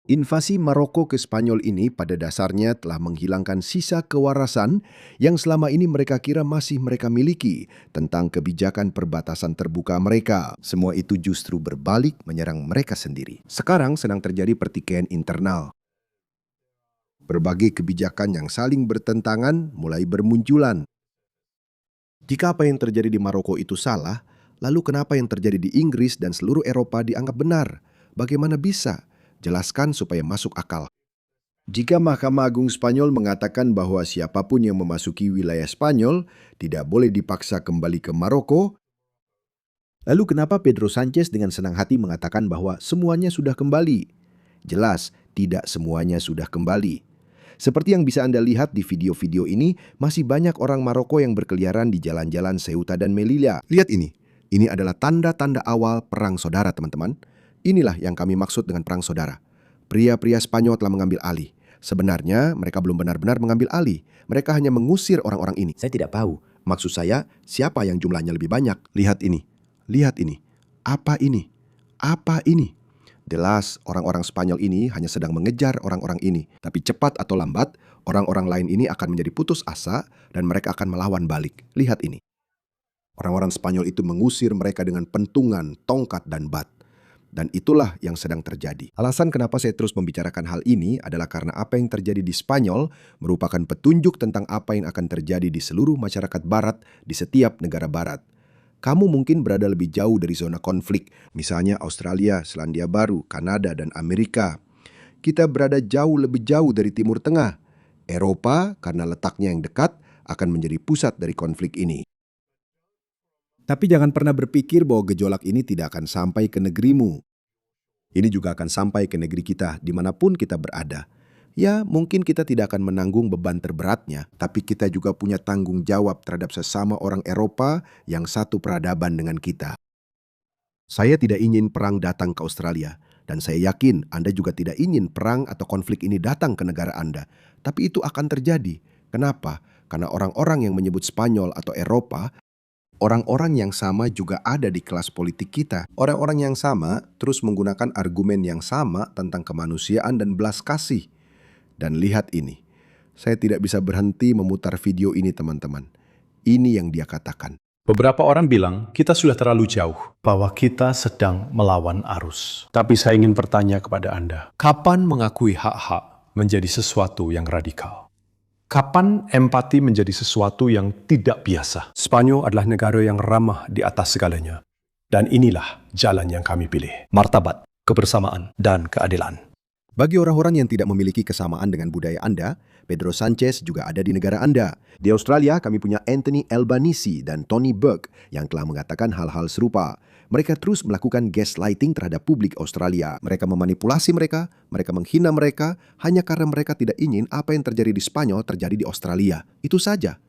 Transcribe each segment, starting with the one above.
Invasi Maroko ke Spanyol ini pada dasarnya telah menghilangkan sisa kewarasan yang selama ini mereka kira masih mereka miliki tentang kebijakan perbatasan terbuka mereka. Semua itu justru berbalik menyerang mereka sendiri. Sekarang sedang terjadi pertikaian internal. Berbagai kebijakan yang saling bertentangan mulai bermunculan. Jika apa yang terjadi di Maroko itu salah, lalu kenapa yang terjadi di Inggris dan seluruh Eropa dianggap benar? Bagaimana bisa? Jelaskan supaya masuk akal. Jika Mahkamah Agung Spanyol mengatakan bahwa siapapun yang memasuki wilayah Spanyol tidak boleh dipaksa kembali ke Maroko, lalu kenapa Pedro Sanchez dengan senang hati mengatakan bahwa semuanya sudah kembali? Jelas, tidak semuanya sudah kembali. Seperti yang bisa Anda lihat di video-video ini, masih banyak orang Maroko yang berkeliaran di jalan-jalan Ceuta dan Melilla. Lihat ini. Ini adalah tanda-tanda awal perang saudara, teman-teman. Inilah yang kami maksud dengan perang saudara. Pria-pria Spanyol telah mengambil alih. Sebenarnya mereka belum benar-benar mengambil alih. Mereka hanya mengusir orang-orang ini. Saya tidak tahu. Maksud saya, siapa yang jumlahnya lebih banyak? Lihat ini. Lihat ini. Apa ini? Apa ini? Jelas, orang-orang Spanyol ini hanya sedang mengejar orang-orang ini. Tapi cepat atau lambat, orang-orang lain ini akan menjadi putus asa dan mereka akan melawan balik. Lihat ini. Orang-orang Spanyol itu mengusir mereka dengan pentungan, tongkat, dan bat. Dan itulah yang sedang terjadi. Alasan kenapa saya terus membicarakan hal ini adalah karena apa yang terjadi di Spanyol merupakan petunjuk tentang apa yang akan terjadi di seluruh masyarakat barat di setiap negara barat. Kamu mungkin berada lebih jauh dari zona konflik, misalnya Australia, Selandia Baru, Kanada, dan Amerika. Kita berada lebih jauh dari Timur Tengah. Eropa, karena letaknya yang dekat, akan menjadi pusat dari konflik ini. Tapi jangan pernah berpikir bahwa gejolak ini tidak akan sampai ke negerimu. Ini juga akan sampai ke negeri kita, dimanapun kita berada. Ya, mungkin kita tidak akan menanggung beban terberatnya, tapi kita juga punya tanggung jawab terhadap sesama orang Eropa yang satu peradaban dengan kita. Saya tidak ingin perang datang ke Australia, dan saya yakin Anda juga tidak ingin perang atau konflik ini datang ke negara Anda. Tapi itu akan terjadi. Kenapa? Karena orang-orang yang menyebut Spanyol atau Eropa, orang-orang yang sama juga ada di kelas politik kita. Orang-orang yang sama terus menggunakan argumen yang sama tentang kemanusiaan dan belas kasih. Dan lihat ini, saya tidak bisa berhenti memutar video ini, teman-teman. Ini yang dia katakan. Beberapa orang bilang kita sudah terlalu jauh, bahwa kita sedang melawan arus. Tapi saya ingin bertanya kepada Anda, kapan mengakui hak-hak menjadi sesuatu yang radikal? Kapan empati menjadi sesuatu yang tidak biasa? Spanyol adalah negara yang ramah di atas segalanya. Dan inilah jalan yang kami pilih. Martabat, kebersamaan, dan keadilan. Bagi orang-orang yang tidak memiliki kesamaan dengan budaya Anda, Pedro Sanchez juga ada di negara Anda. Di Australia, kami punya Anthony Albanese dan Tony Burke yang telah mengatakan hal-hal serupa. Mereka terus melakukan gaslighting terhadap publik Australia. Mereka memanipulasi mereka menghina mereka, hanya karena mereka tidak ingin apa yang terjadi di Spanyol terjadi di Australia. Itu saja.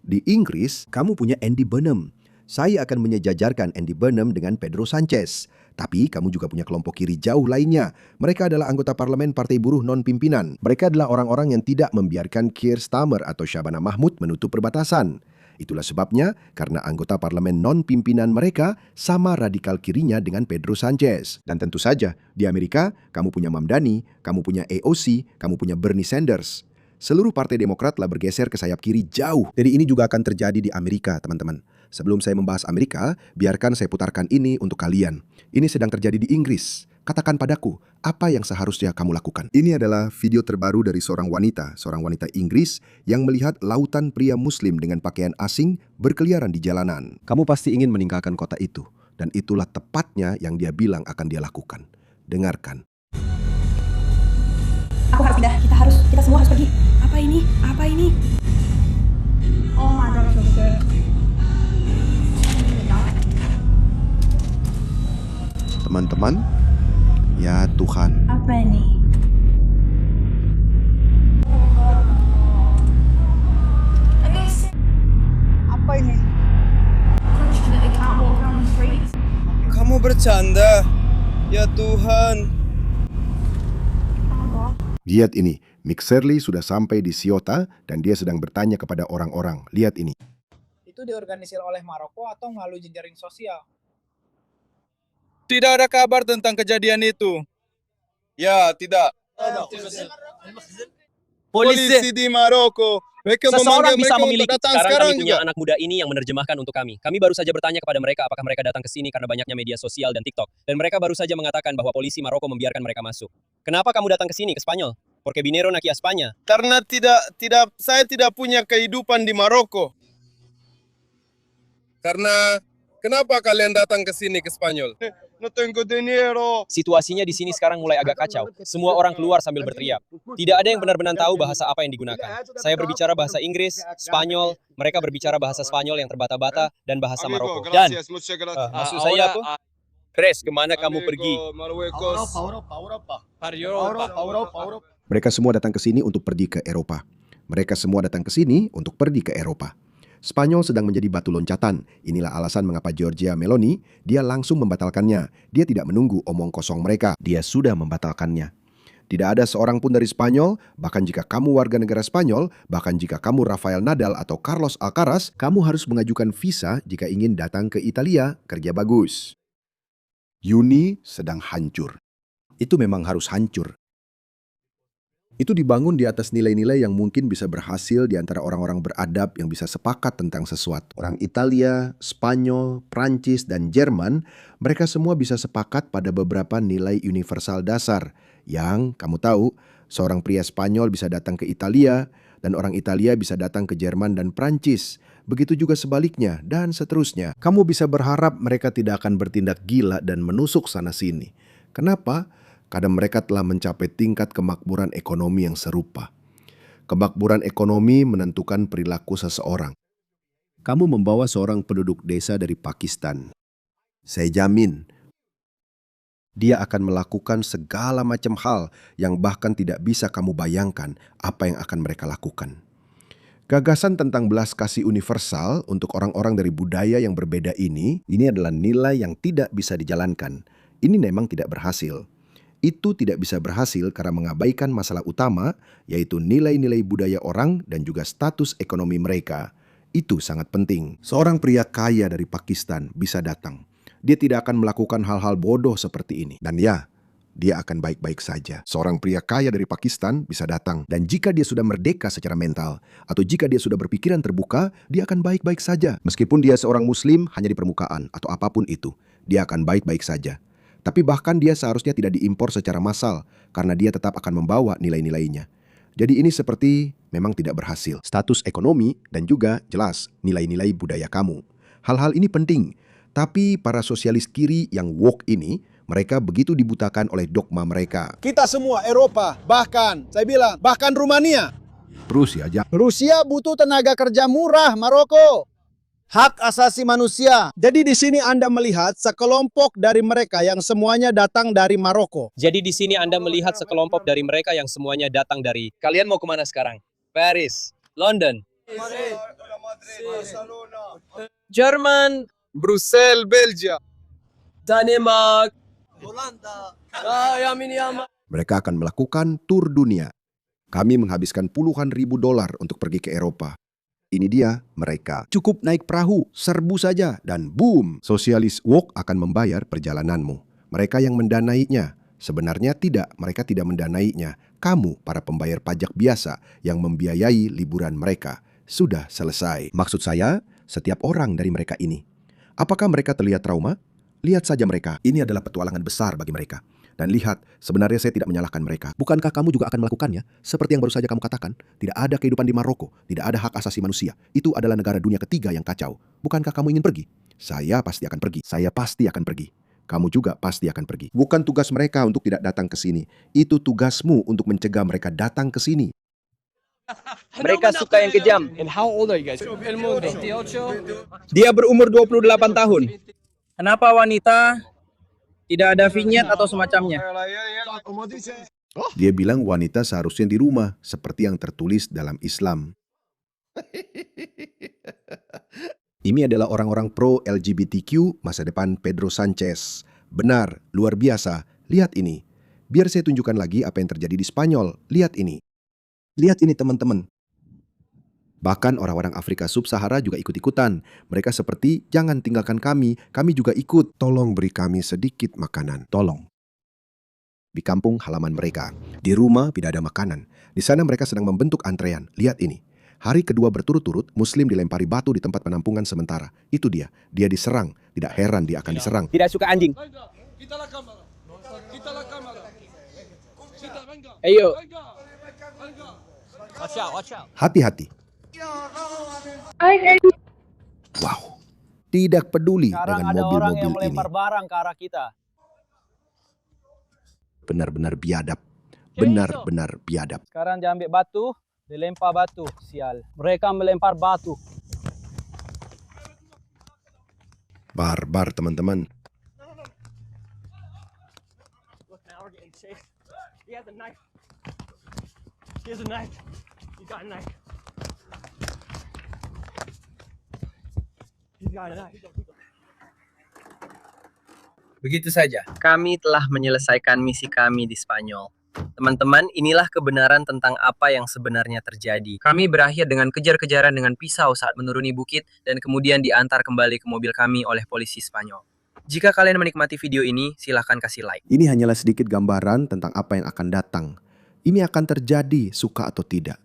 Di Inggris, kamu punya Andy Burnham. Saya akan menyejajarkan Andy Burnham dengan Pedro Sanchez. Tapi kamu juga punya kelompok kiri jauh lainnya. Mereka adalah anggota parlemen Partai Buruh non-pimpinan. Mereka adalah orang-orang yang tidak membiarkan Keir Starmer atau Shabana Mahmud menutup perbatasan. Itulah sebabnya karena anggota parlemen non-pimpinan mereka sama radikal kirinya dengan Pedro Sanchez. Dan tentu saja, di Amerika, kamu punya Mamdani, kamu punya AOC, kamu punya Bernie Sanders. Seluruh partai Demokrat telah bergeser ke sayap kiri jauh. Jadi ini juga akan terjadi di Amerika, teman-teman. Sebelum saya membahas Amerika, biarkan saya putarkan ini untuk kalian. Ini sedang terjadi di Inggris. Katakan padaku, apa yang seharusnya kamu lakukan? Ini adalah video terbaru dari seorang wanita Inggris yang melihat lautan pria muslim dengan pakaian asing berkeliaran di jalanan. Kamu pasti ingin meninggalkan kota itu, dan itulah tepatnya yang dia bilang akan dia lakukan. Dengarkan. Aku harus pindah, kita semua harus pergi. Apa ini? Apa ini? Oh my god, so good. Teman-teman, ya Tuhan. Apa ini? Apa ini? Kamu bercanda? Ya Tuhan. Lihat ini, Mick Shirley sudah sampai di Ceuta dan dia sedang bertanya kepada orang-orang. Lihat ini. Itu diorganisir oleh Maroko atau melalui jejaring sosial? Tidak ada kabar tentang kejadian itu. Ya, tidak. Polisi di Maroko. Mereka Seseorang memanggil bisa mereka untuk memiliki. datang Sekarang sekarang kami punya juga. anak muda ini yang menerjemahkan untuk kami. Kami baru saja bertanya kepada mereka apakah mereka datang ke sini karena banyaknya media sosial dan TikTok. Dan mereka baru saja mengatakan bahwa polisi Maroko membiarkan mereka masuk. Kenapa kamu datang ke sini, ke Spanyol? Porque vinieron aquí a España. Karena saya tidak punya kehidupan di Maroko. Karena kenapa kalian datang ke sini ke Spanyol? No tengo dinero. Situasinya di sini sekarang mulai agak kacau. Semua orang keluar sambil berteriak. Tidak ada yang benar-benar tahu bahasa apa yang digunakan. Saya berbicara bahasa Inggris, Spanyol, mereka berbicara bahasa Spanyol yang terbata-bata, dan bahasa Amigo, Maroko. Dan, gracias, muchas gracias. maksud saya apa? Pres, kemana kamu Amigo, pergi? Marruecos. Mereka semua datang ke sini untuk pergi ke Eropa. Mereka semua datang ke sini untuk pergi ke Eropa. Spanyol sedang menjadi batu loncatan. Inilah alasan mengapa Giorgia Meloni, dia langsung membatalkannya. Dia tidak menunggu omong kosong mereka. Dia sudah membatalkannya. Tidak ada seorang pun dari Spanyol, bahkan jika kamu warga negara Spanyol, bahkan jika kamu Rafael Nadal atau Carlos Alcaraz, kamu harus mengajukan visa jika ingin datang ke Italia kerja bagus. Uni sedang hancur. Itu memang harus hancur. Itu dibangun di atas nilai-nilai yang mungkin bisa berhasil di antara orang-orang beradab yang bisa sepakat tentang sesuatu. Orang Italia, Spanyol, Prancis, dan Jerman, mereka semua bisa sepakat pada beberapa nilai universal dasar yang, kamu tahu, seorang pria Spanyol bisa datang ke Italia, dan orang Italia bisa datang ke Jerman dan Prancis. Begitu juga sebaliknya, dan seterusnya. Kamu bisa berharap mereka tidak akan bertindak gila dan menusuk sana-sini. Kenapa? Karena mereka telah mencapai tingkat kemakmuran ekonomi yang serupa. Kemakmuran ekonomi menentukan perilaku seseorang. Kamu membawa seorang penduduk desa dari Pakistan. Saya jamin, dia akan melakukan segala macam hal yang bahkan tidak bisa kamu bayangkan apa yang akan mereka lakukan. Gagasan tentang belas kasih universal untuk orang-orang dari budaya yang berbeda ini adalah nilai yang tidak bisa dijalankan. Ini memang tidak berhasil. Itu tidak bisa berhasil karena mengabaikan masalah utama, yaitu nilai-nilai budaya orang dan juga status ekonomi mereka. Itu sangat penting. Seorang pria kaya dari Pakistan bisa datang. Dia tidak akan melakukan hal-hal bodoh seperti ini. Dan ya, dia akan baik-baik saja. Seorang pria kaya dari Pakistan bisa datang. Dan jika dia sudah merdeka secara mental, atau jika dia sudah berpikiran terbuka, dia akan baik-baik saja. Meskipun dia seorang muslim hanya di permukaan atau apapun itu, dia akan baik-baik saja. Tapi bahkan dia seharusnya tidak diimpor secara massal karena dia tetap akan membawa nilai-nilainya. Jadi ini seperti memang tidak berhasil. Status ekonomi dan juga jelas nilai-nilai budaya kamu. Hal-hal ini penting. Tapi para sosialis kiri yang woke ini, mereka begitu dibutakan oleh dogma mereka. Kita semua Eropa, bahkan Rumania. Rusia butuh tenaga kerja murah, Maroko. Hak asasi manusia. Jadi di sini Anda melihat sekelompok dari mereka yang semuanya datang dari Maroko. Jadi di sini Anda melihat sekelompok dari mereka yang semuanya datang dari... Kalian mau kemana sekarang? Paris, London, Jerman, Brussels, Belgia. Denmark, Mereka akan melakukan tur dunia. Kami menghabiskan puluhan ribu dolar untuk pergi ke Eropa. Ini dia mereka. Cukup naik perahu, serbu saja, dan boom! Sosialis woke akan membayar perjalananmu. Mereka yang mendanainya. Sebenarnya tidak, mereka tidak mendanainya. Kamu, para pembayar pajak biasa, yang membiayai liburan mereka. Sudah selesai. Maksud saya, setiap orang dari mereka ini. Apakah mereka terlihat trauma? Lihat saja mereka. Ini adalah petualangan besar bagi mereka. Dan lihat, sebenarnya saya tidak menyalahkan mereka. Bukankah kamu juga akan melakukannya? Seperti yang baru saja kamu katakan, tidak ada kehidupan di Maroko, tidak ada hak asasi manusia. Itu adalah negara dunia ketiga yang kacau. Bukankah kamu ingin pergi? Saya pasti akan pergi. Saya pasti akan pergi. Kamu juga pasti akan pergi. Bukan tugas mereka untuk tidak datang ke sini. Itu tugasmu untuk mencegah mereka datang ke sini. mereka suka yang kejam. And how old are you guys? Dia berumur 28 tahun. Kenapa wanita tidak ada vinyet atau semacamnya? Dia bilang wanita seharusnya di rumah, seperti yang tertulis dalam Islam. Ini adalah orang-orang pro-LGBTQ masa depan Pedro Sanchez. Benar, luar biasa. Lihat ini. Biar saya tunjukkan lagi apa yang terjadi di Spanyol. Lihat ini. Lihat ini teman-teman. Bahkan orang-orang Afrika Sub-Sahara juga ikut-ikutan. Mereka seperti, jangan tinggalkan kami juga ikut. Tolong beri kami sedikit makanan. Tolong. di kampung halaman mereka. Di rumah tidak ada makanan. Di sana mereka sedang membentuk antrean. Lihat ini. Hari kedua berturut-turut, Muslim dilempari batu di tempat penampungan sementara. Itu dia. Dia diserang. Tidak heran dia akan diserang. Tidak suka anjing. Ayo. Hati-hati. Wow. Tidak peduli Sekarang dengan ada orang yang mobil-mobil ini. melempar barang ke arah kita. Benar-benar biadab. Benar-benar biadab. Sekarang dia ambil batu, dilempar batu. Sial. Mereka melempar batu. Barbar, teman-teman. Begitu saja, kami telah menyelesaikan misi kami di Spanyol. Teman-teman, inilah kebenaran tentang apa yang sebenarnya terjadi. Kami berakhir dengan kejar-kejaran dengan pisau saat menuruni bukit dan kemudian diantar kembali ke mobil kami oleh polisi Spanyol. Jika kalian menikmati video ini, silahkan kasih like. Ini hanyalah sedikit gambaran tentang apa yang akan datang. Ini akan terjadi, suka atau tidak.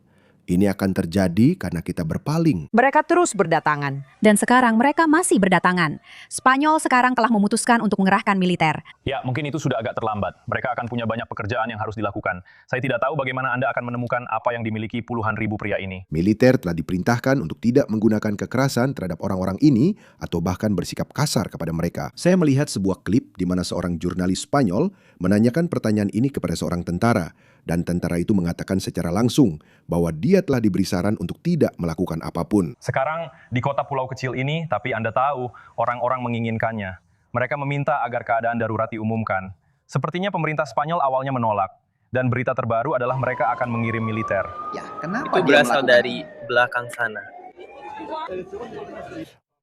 Ini akan terjadi karena kita berpaling. Mereka terus berdatangan. Dan sekarang mereka masih berdatangan. Spanyol sekarang telah memutuskan untuk mengerahkan militer. Ya, mungkin itu sudah agak terlambat. Mereka akan punya banyak pekerjaan yang harus dilakukan. Saya tidak tahu bagaimana Anda akan menemukan apa yang dimiliki puluhan ribu pria ini. Militer telah diperintahkan untuk tidak menggunakan kekerasan terhadap orang-orang ini atau bahkan bersikap kasar kepada mereka. Saya melihat sebuah klip di mana seorang jurnalis Spanyol menanyakan pertanyaan ini kepada seorang tentara. Dan tentara itu mengatakan secara langsung bahwa dia telah diberi saran untuk tidak melakukan apapun. Sekarang di kota pulau kecil ini, tapi Anda tahu orang-orang menginginkannya. Mereka meminta agar keadaan darurat diumumkan. Sepertinya pemerintah Spanyol awalnya menolak. Dan berita terbaru adalah mereka akan mengirim militer. Ya, kenapa Itu berasal dari belakang sana.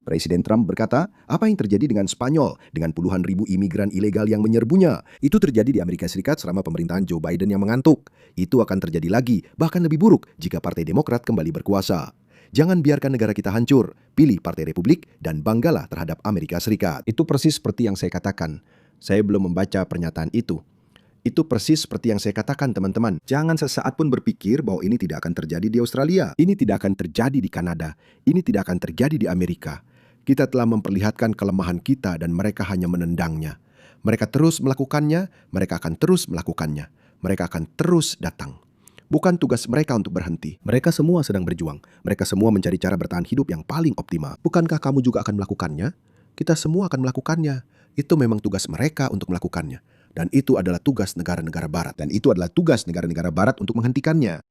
Presiden Trump berkata, apa yang terjadi dengan Spanyol dengan puluhan ribu imigran ilegal yang menyerbunya? Itu terjadi di Amerika Serikat selama pemerintahan Joe Biden yang mengantuk. Itu akan terjadi lagi, bahkan lebih buruk jika Partai Demokrat kembali berkuasa. Jangan biarkan negara kita hancur. Pilih Partai Republik dan banggalah terhadap Amerika Serikat. Itu persis seperti yang saya katakan. Saya belum membaca pernyataan itu. Itu persis seperti yang saya katakan, teman-teman. Jangan sesaat pun berpikir bahwa ini tidak akan terjadi di Australia. Ini tidak akan terjadi di Kanada. Ini tidak akan terjadi di Amerika. Kita telah memperlihatkan kelemahan kita dan mereka hanya menendangnya. Mereka terus melakukannya, mereka akan terus melakukannya. Mereka akan terus datang. Bukan tugas mereka untuk berhenti. Mereka semua sedang berjuang. Mereka semua mencari cara bertahan hidup yang paling optimal. Bukankah kamu juga akan melakukannya? Kita semua akan melakukannya. Itu memang tugas mereka untuk melakukannya. Dan itu adalah tugas negara-negara barat. Dan itu adalah tugas negara-negara barat untuk menghentikannya.